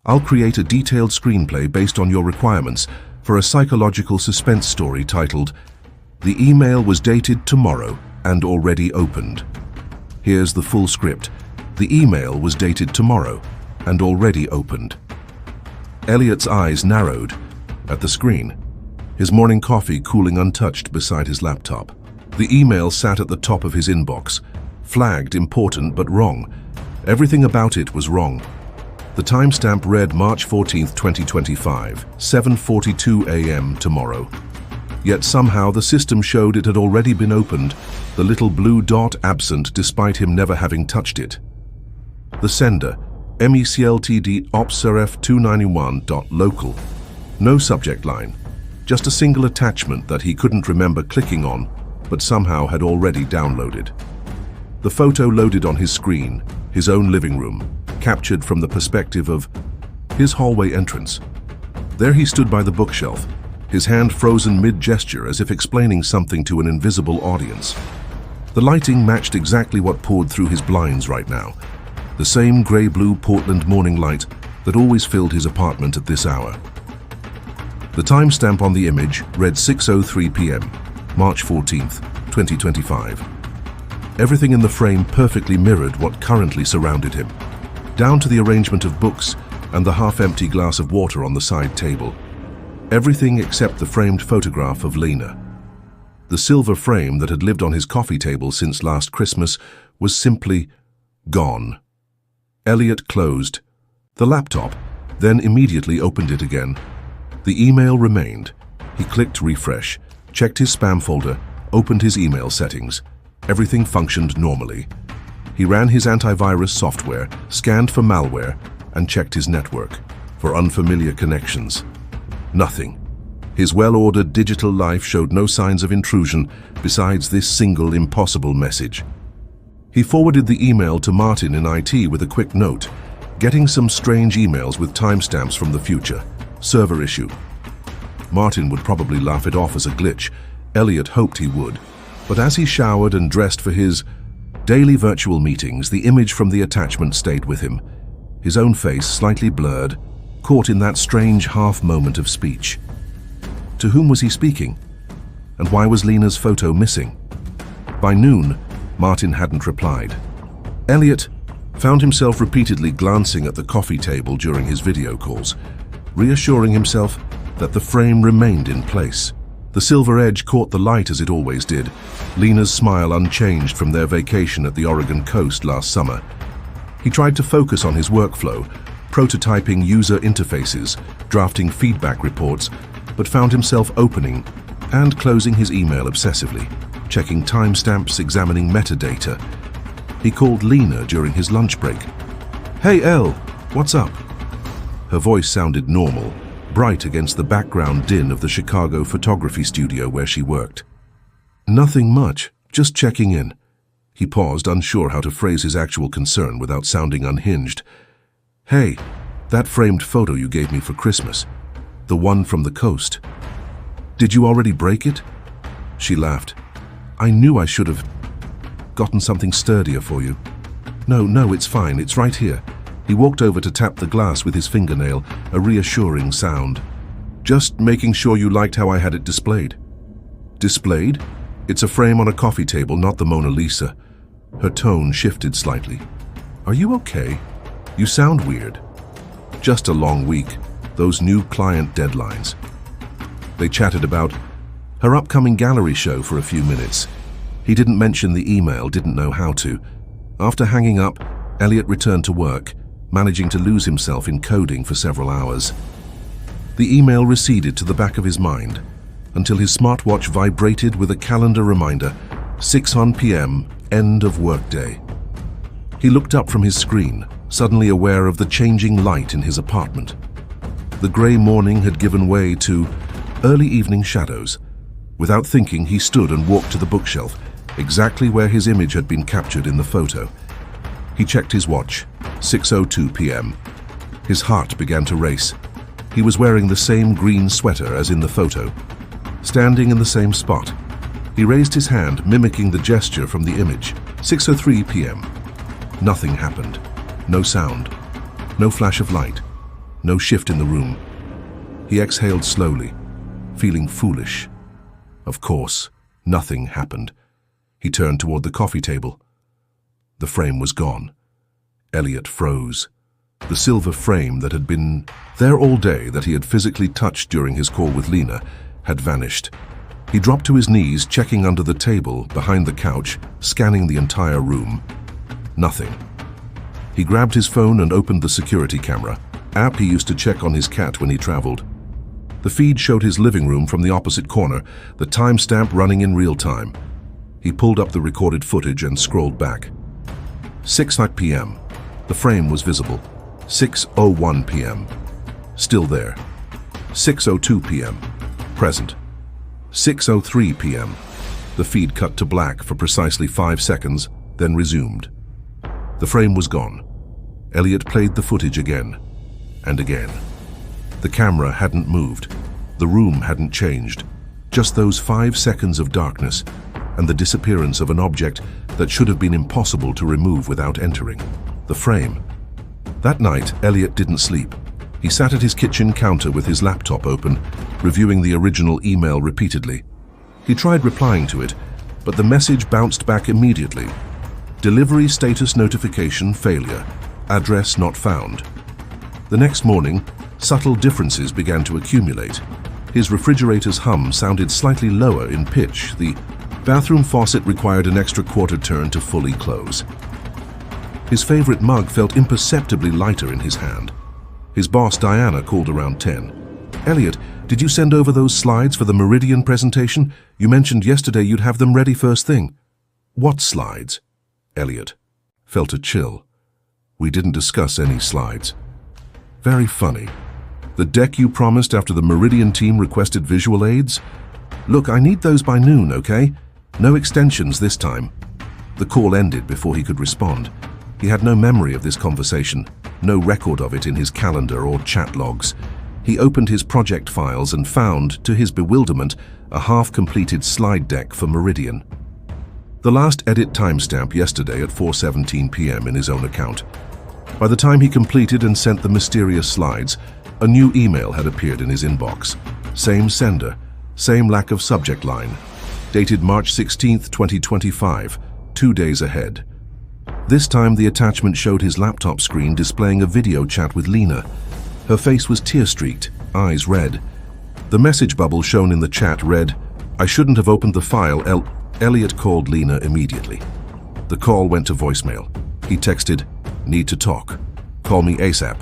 I'll create a detailed screenplay based on your requirements for a psychological suspense story titled, "The email was dated tomorrow and already opened." Here's the full script. The email was dated tomorrow and already opened. Elliot's eyes narrowed at the screen, his morning coffee cooling untouched beside his laptop. The email sat at the top of his inbox, flagged important but wrong. Everything about it was wrong. The timestamp read March 14th, 2025, 7:42 a.m. tomorrow. Yet somehow the system showed it had already been opened, the little blue dot absent despite him never having touched it. The sender, MECLTD OPSRF 291.local. No subject line, just a single attachment that he couldn't remember clicking on, but somehow had already downloaded. The photo loaded on his screen, his own living room, captured from the perspective of his hallway entrance. There he stood by the bookshelf, his hand frozen mid-gesture as if explaining something to an invisible audience. The lighting matched exactly what poured through his blinds right now, the same grey-blue Portland morning light that always filled his apartment at this hour. The timestamp on the image read 6:03 p.m., March 14th, 2025. Everything in the frame perfectly mirrored what currently surrounded him, down to the arrangement of books and the half-empty glass of water on the side table. Everything except the framed photograph of Lena. The silver frame that had lived on his coffee table since last Christmas was simply gone. Elliot closed the laptop, then immediately opened it again. The email remained. He clicked refresh, checked his spam folder, opened his email settings. Everything functioned normally. He ran his antivirus software, scanned for malware, and checked his network for unfamiliar connections. Nothing. His well-ordered digital life showed no signs of intrusion besides this single impossible message. He forwarded the email to Martin in IT with a quick note, getting some strange emails with timestamps from the future. Server issue. Martin would probably laugh it off as a glitch. Elliot hoped he would. But as he showered and dressed for his daily virtual meetings, the image from the attachment stayed with him. His own face, slightly blurred, caught in that strange half moment of speech. To whom was he speaking? And why was Lena's photo missing? By noon, Martin hadn't replied. Elliot found himself repeatedly glancing at the coffee table during his video calls, reassuring himself that the frame remained in place. The silver edge caught the light as it always did, Lena's smile unchanged from their vacation at the Oregon coast last summer. He tried to focus on his workflow, prototyping user interfaces, drafting feedback reports, but found himself opening and closing his email obsessively, checking timestamps, examining metadata. He called Lena during his lunch break. "Hey, Elle, what's up?" Her voice sounded normal, bright against the background din of the Chicago photography studio where she worked. "Nothing much, just checking in." He paused, unsure how to phrase his actual concern without sounding unhinged. "Hey, that framed photo you gave me for Christmas, the one from the coast. Did you already break it?" She laughed. "I knew I should have gotten something sturdier for you." No, it's fine, it's right here." He walked over to tap the glass with his fingernail, a reassuring sound. "Just making sure you liked how I had it displayed." "Displayed? It's a frame on a coffee table, not the Mona Lisa." Her tone shifted slightly. "Are you okay? You sound weird." "Just a long week. Those new client deadlines." They chatted about her upcoming gallery show for a few minutes. He didn't mention the email, didn't know how to. After hanging up, Elliot returned to work, managing to lose himself in coding for several hours. The email receded to the back of his mind until his smartwatch vibrated with a calendar reminder, 6:00 p.m., end of workday. He looked up from his screen, suddenly aware of the changing light in his apartment. The grey morning had given way to early evening shadows. Without thinking, he stood and walked to the bookshelf, exactly where his image had been captured in the photo. He checked his watch, 6:02 p.m. His heart began to race. He was wearing the same green sweater as in the photo, standing in the same spot. He raised his hand, mimicking the gesture from the image. 6:03 p.m. Nothing happened. No sound. No flash of light. No shift in the room. He exhaled slowly, feeling foolish. Of course, nothing happened. He turned toward the coffee table. The frame was gone. Elliot froze. The silver frame that had been there all day, that he had physically touched during his call with Lena, had vanished. He dropped to his knees, checking under the table, behind the couch, scanning the entire room. Nothing. He grabbed his phone and opened the security camera, app he used to check on his cat when he traveled. The feed showed his living room from the opposite corner, the timestamp running in real time. He pulled up the recorded footage and scrolled back. 6:00 p.m. The frame was visible. 6:01 p.m. Still there. 6:02 p.m. Present. 6:03 p.m. The feed cut to black for precisely 5 seconds, then resumed. The frame was gone. Elliot played the footage again and again. The camera hadn't moved. The room hadn't changed. Just those 5 seconds of darkness and the disappearance of an object that should have been impossible to remove without entering. The frame. That night, Elliot didn't sleep. He sat at his kitchen counter with his laptop open, reviewing the original email repeatedly. He tried replying to it, but the message bounced back immediately. Delivery status notification failure. Address not found. The next morning, subtle differences began to accumulate. His refrigerator's hum sounded slightly lower in pitch. The bathroom faucet required an extra quarter turn to fully close. His favorite mug felt imperceptibly lighter in his hand. His boss, Diana, called around 10. "Elliot, did you send over those slides for the Meridian presentation? You mentioned yesterday you'd have them ready first thing." "What slides?" Elliot felt a chill. "We didn't discuss any slides." "Very funny. The deck you promised after the Meridian team requested visual aids? Look, I need those by noon, okay? No extensions this time." The call ended before he could respond. He had no memory of this conversation, no record of it in his calendar or chat logs. He opened his project files and found, to his bewilderment, a half-completed slide deck for Meridian. The last edit timestamp yesterday at 4:17 p.m. in his own account. By the time he completed and sent the mysterious slides, a new email had appeared in his inbox. Same sender, same lack of subject line. Dated March 16th, 2025, 2 days ahead. This time the attachment showed his laptop screen displaying a video chat with Lena. Her face was tear-streaked, eyes red. The message bubble shown in the chat read, "I shouldn't have opened the file, Elliot called Lena immediately." The call went to voicemail. He texted, "Need to talk. Call me ASAP."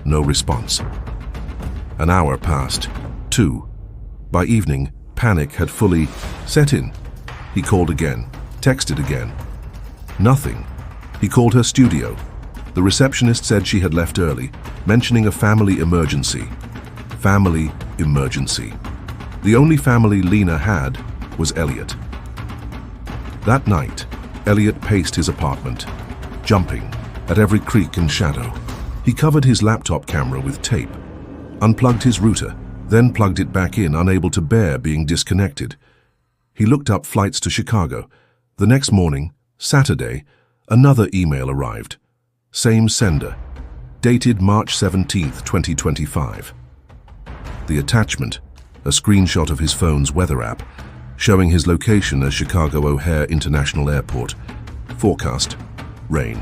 No response. An hour passed. 2. By evening, panic had fully set in. He called again, texted again. Nothing. He called her studio. The receptionist said she had left early, mentioning a family emergency. Family emergency. The only family Lena had was Elliot. That night, Elliot paced his apartment, jumping at every creak and shadow. He covered his laptop camera with tape, unplugged his router, then plugged it back in, unable to bear being disconnected. He looked up flights to Chicago. The next morning, Saturday, another email arrived. Same sender, dated March 17th, 2025. The attachment, a screenshot of his phone's weather app, showing his location as Chicago O'Hare International Airport. Forecast, rain.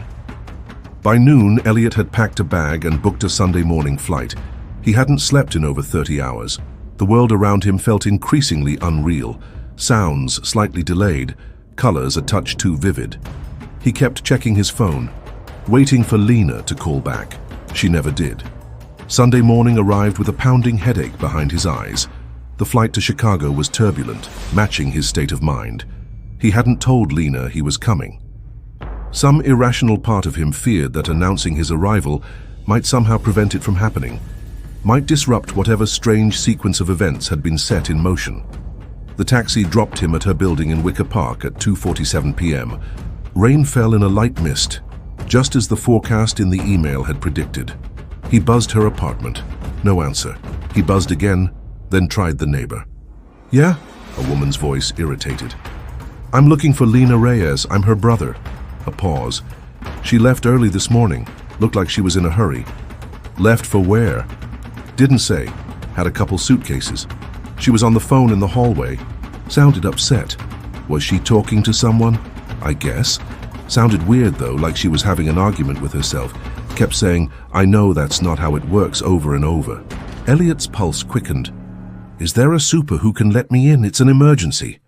By noon, Elliot had packed a bag and booked a Sunday morning flight. He hadn't slept in over 30 hours. The world around him felt increasingly unreal. Sounds slightly delayed, colors a touch too vivid. He kept checking his phone, waiting for Lena to call back. She never did. Sunday morning arrived with a pounding headache behind his eyes. The flight to Chicago was turbulent, matching his state of mind. He hadn't told Lena he was coming. Some irrational part of him feared that announcing his arrival might somehow prevent it from happening, might disrupt whatever strange sequence of events had been set in motion. The taxi dropped him at her building in Wicker Park at 2:47 p.m. Rain fell in a light mist, just as the forecast in the email had predicted. He buzzed her apartment. No answer. He buzzed again, then tried the neighbor. "Yeah?" A woman's voice, irritated. "I'm looking for Lena Reyes. I'm her brother." A pause. "She left early this morning. Looked like she was in a hurry." Left for where? Didn't say. Had a couple suitcases. She was on the phone in the hallway. Sounded upset. Was she talking to someone? I guess. Sounded weird though, like she was having an argument with herself. Kept saying, "I know that's not how it works," over and over. Elliot's pulse quickened. Is there a super who can let me in? It's an emergency.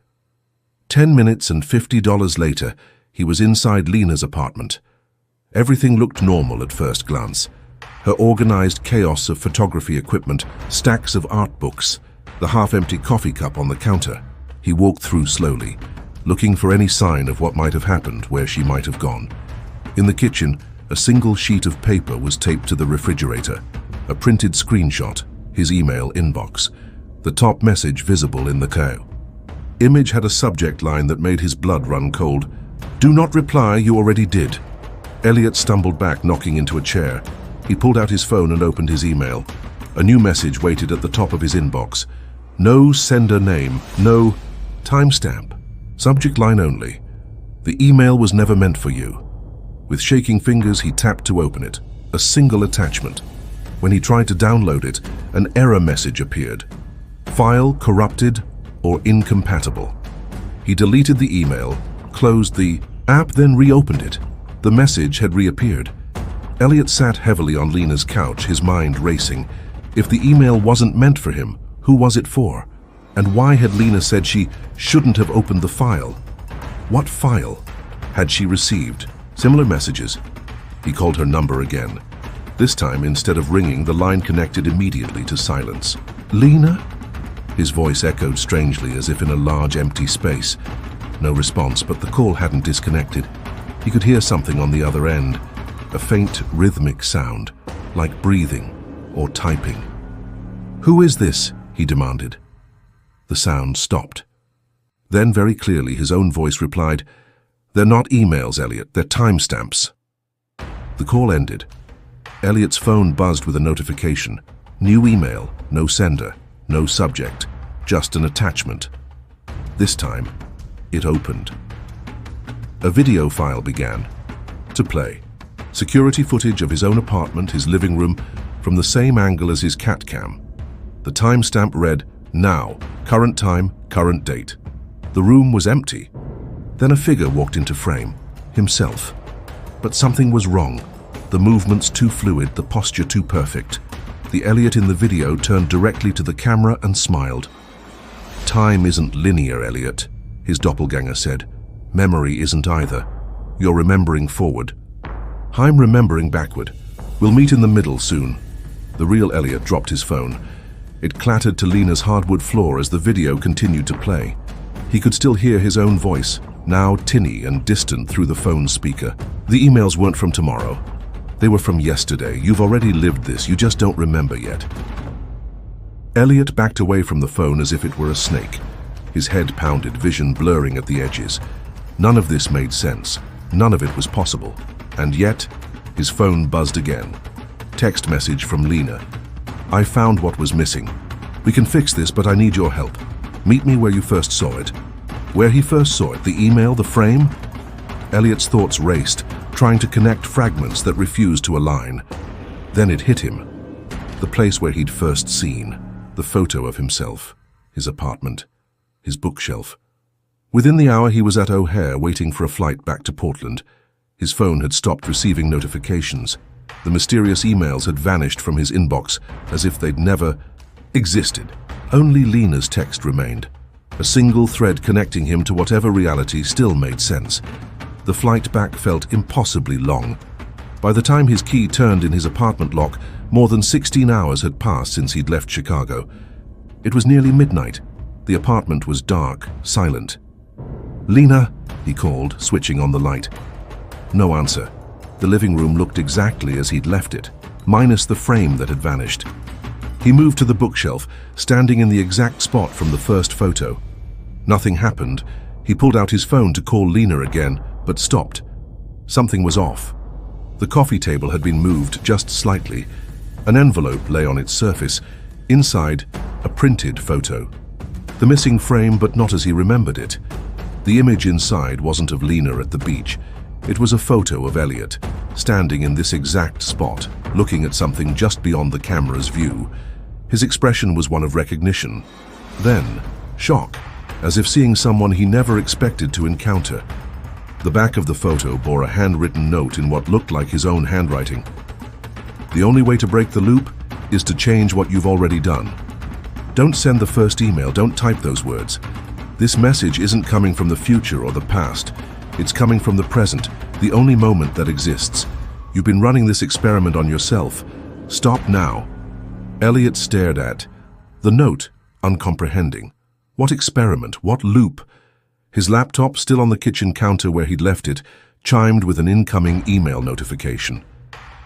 10 minutes and $50 later, he was inside Lena's apartment. Everything looked normal at first glance. Her organized chaos of photography equipment, stacks of art books, the half-empty coffee cup on the counter. He walked through slowly, looking for any sign of what might have happened, where she might have gone. In the kitchen, a single sheet of paper was taped to the refrigerator, a printed screenshot, his email inbox, the top message visible in the queue. Image had a subject line that made his blood run cold. "Do not reply, you already did." Elliot stumbled back, knocking into a chair. He pulled out his phone and opened his email. A new message waited at the top of his inbox. No sender name, no timestamp. Subject line only. The email was never meant for you. With shaking fingers, he tapped to open it. A single attachment. When he tried to download it, an error message appeared. File corrupted or incompatible. He deleted the email, closed the app, then reopened it. The message had reappeared. Elliot sat heavily on Lena's couch, his mind racing. If the email wasn't meant for him, who was it for? And why had Lena said she shouldn't have opened the file? What file had she received? Similar messages. He called her number again. This time, instead of ringing, the line connected immediately to silence. Lena? His voice echoed strangely, as if in a large empty space. No response, but the call hadn't disconnected. He could hear something on the other end. A faint, rhythmic sound, like breathing or typing. "Who is this?" he demanded. The sound stopped. Then, very clearly, his own voice replied, "They're not emails, Elliot, they're timestamps." The call ended. Elliot's phone buzzed with a notification. New email, no sender, no subject, just an attachment. This time, it opened. A video file began to play. Security footage of his own apartment, his living room, from the same angle as his cat cam. The timestamp read, "Now, current time, current date." The room was empty. Then a figure walked into frame, himself. But something was wrong. The movements too fluid, the posture too perfect. The Elliot in the video turned directly to the camera and smiled. "Time isn't linear, Elliot," his doppelganger said. "Memory isn't either. You're remembering forward. I'm remembering backward. We'll meet in the middle soon." The real Elliot dropped his phone. It clattered to Lena's hardwood floor as the video continued to play. He could still hear his own voice, now tinny and distant through the phone speaker. "The emails weren't from tomorrow. They were from yesterday. You've already lived this, you just don't remember yet." Elliot backed away from the phone as if it were a snake. His head pounded, vision blurring at the edges. None of this made sense. None of it was possible. And yet, his phone buzzed again. Text message from Lena. "I found what was missing. We can fix this, but I need your help. Meet me where you first saw it." Where he first saw it, the email, the frame? Elliot's thoughts raced, trying to connect fragments that refused to align. Then it hit him. The place where he'd first seen. The photo of himself. His apartment. His bookshelf. Within the hour, he was at O'Hare waiting for a flight back to Portland. His phone had stopped receiving notifications. The mysterious emails had vanished from his inbox as if they'd never existed. Only Lena's text remained. A single thread connecting him to whatever reality still made sense. The flight back felt impossibly long. By the time his key turned in his apartment lock, more than 16 hours had passed since he'd left Chicago. It was nearly midnight. The apartment was dark, silent. "Lena," he called, switching on the light. No answer. The living room looked exactly as he'd left it, minus the frame that had vanished. He moved to the bookshelf, standing in the exact spot from the first photo. Nothing happened. He pulled out his phone to call Lena again, but stopped. Something was off. The coffee table had been moved just slightly. An envelope lay on its surface. Inside, a printed photo. The missing frame, but not as he remembered it. The image inside wasn't of Lena at the beach. It was a photo of Elliot, standing in this exact spot, looking at something just beyond the camera's view. His expression was one of recognition, then shock, as if seeing someone he never expected to encounter. The back of the photo bore a handwritten note in what looked like his own handwriting. The only way to break the loop is to change what you've already done. Don't send the first email, don't type those words. This message isn't coming from the future or the past. It's coming from the present, the only moment that exists. You've been running this experiment on yourself. Stop now. Elliot stared at the note, uncomprehending. What experiment? What loop? His laptop, still on the kitchen counter where he'd left it, chimed with an incoming email notification.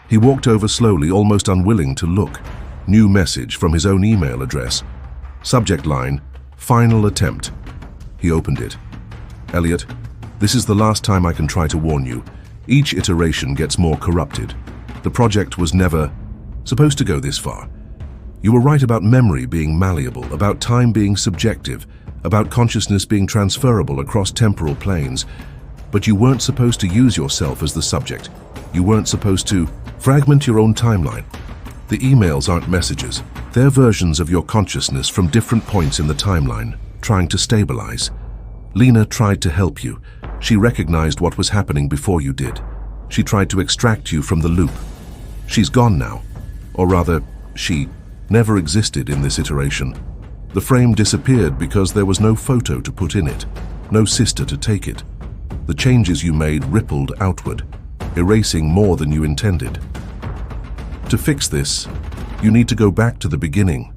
He walked over slowly, almost unwilling to look. New message from his own email address. Subject line, final attempt. He opened it. Elliot, this is the last time I can try to warn you. Each iteration gets more corrupted. The project was never supposed to go this far. You were right about memory being malleable, about time being subjective, about consciousness being transferable across temporal planes. But you weren't supposed to use yourself as the subject. You weren't supposed to fragment your own timeline. The emails aren't messages. They're versions of your consciousness from different points in the timeline, trying to stabilize. Lena tried to help you. She recognized what was happening before you did. She tried to extract you from the loop. She's gone now. Or rather, she never existed in this iteration. The frame disappeared because there was no photo to put in it, no sister to take it. The changes you made rippled outward, erasing more than you intended. To fix this, you need to go back to the beginning.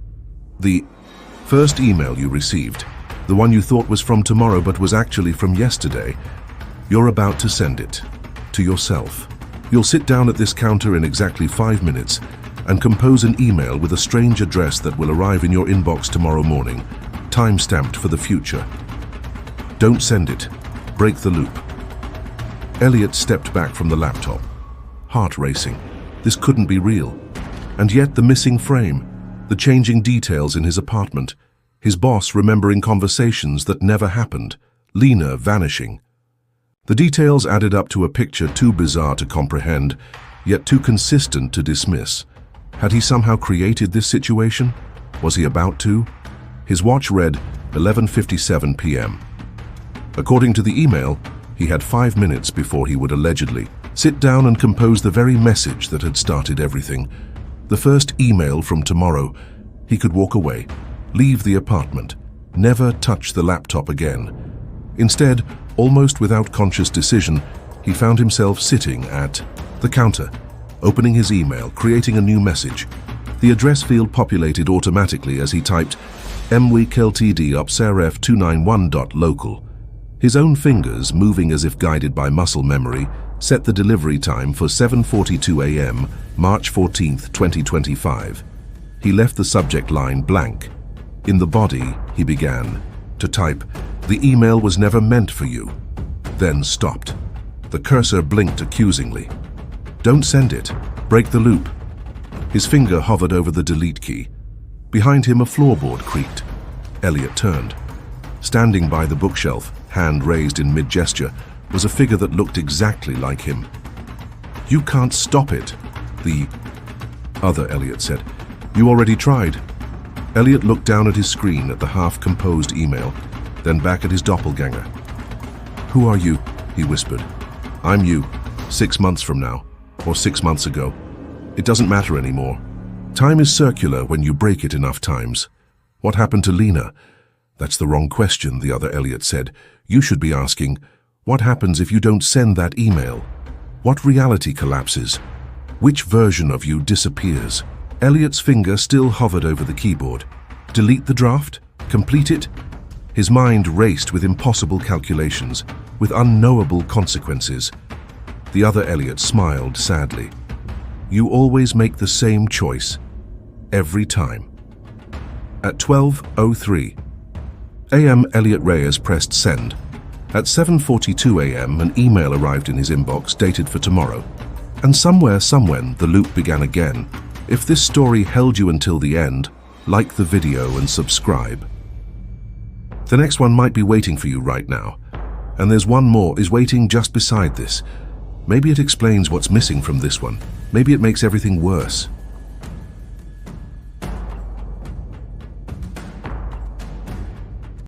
The first email you received, the one you thought was from tomorrow but was actually from yesterday, you're about to send it to yourself. You'll sit down at this counter in exactly 5 minutes and compose an email with a strange address that will arrive in your inbox tomorrow morning, time-stamped for the future. Don't send it. Break the loop. Elliot stepped back from the laptop, heart racing. This couldn't be real. And yet the missing frame, the changing details in his apartment, his boss remembering conversations that never happened, Lena vanishing. The details added up to a picture too bizarre to comprehend, yet too consistent to dismiss. Had he somehow created this situation? Was he about to? His watch read 11:57 p.m. According to the email, he had 5 minutes before he would allegedly sit down and compose the very message that had started everything. The first email from tomorrow. He could walk away, leave the apartment, never touch the laptop again. Instead, almost without conscious decision, he found himself sitting at the counter, opening his email, creating a new message. The address field populated automatically as he typed MWeek Ltd Upseref 291.local. His own fingers, moving as if guided by muscle memory, set the delivery time for 7:42 a.m., March 14th, 2025. He left the subject line blank. In the body, he began to type, "The email was never meant for you," then stopped. The cursor blinked accusingly. "Don't send it. Break the loop." His finger hovered over the delete key. Behind him, a floorboard creaked. Elliot turned. Standing by the bookshelf, hand raised in mid-gesture, was a figure that looked exactly like him. "You can't stop it," the other Elliot said. "You already tried." Elliot looked down at his screen at the half-composed email, then back at his doppelganger. "Who are you?" he whispered. "I'm you, 6 months from now, or 6 months ago. It doesn't matter anymore. Time is circular when you break it enough times. What happened to Lena?" "That's the wrong question," the other Elliot said. "You should be asking, what happens if you don't send that email? What reality collapses? Which version of you disappears?" Elliot's finger still hovered over the keyboard. Delete the draft? Complete it? His mind raced with impossible calculations, with unknowable consequences. The other Elliot smiled sadly. "You always make the same choice. Every time." At 12:03 a.m., Elliot Reyes pressed send. At 7:42 a.m., an email arrived in his inbox dated for tomorrow. And somewhen, the loop began again. If this story held you until the end, like the video and subscribe. The next one might be waiting for you right now. And there's one more is waiting just beside this. Maybe it explains what's missing from this one. Maybe it makes everything worse.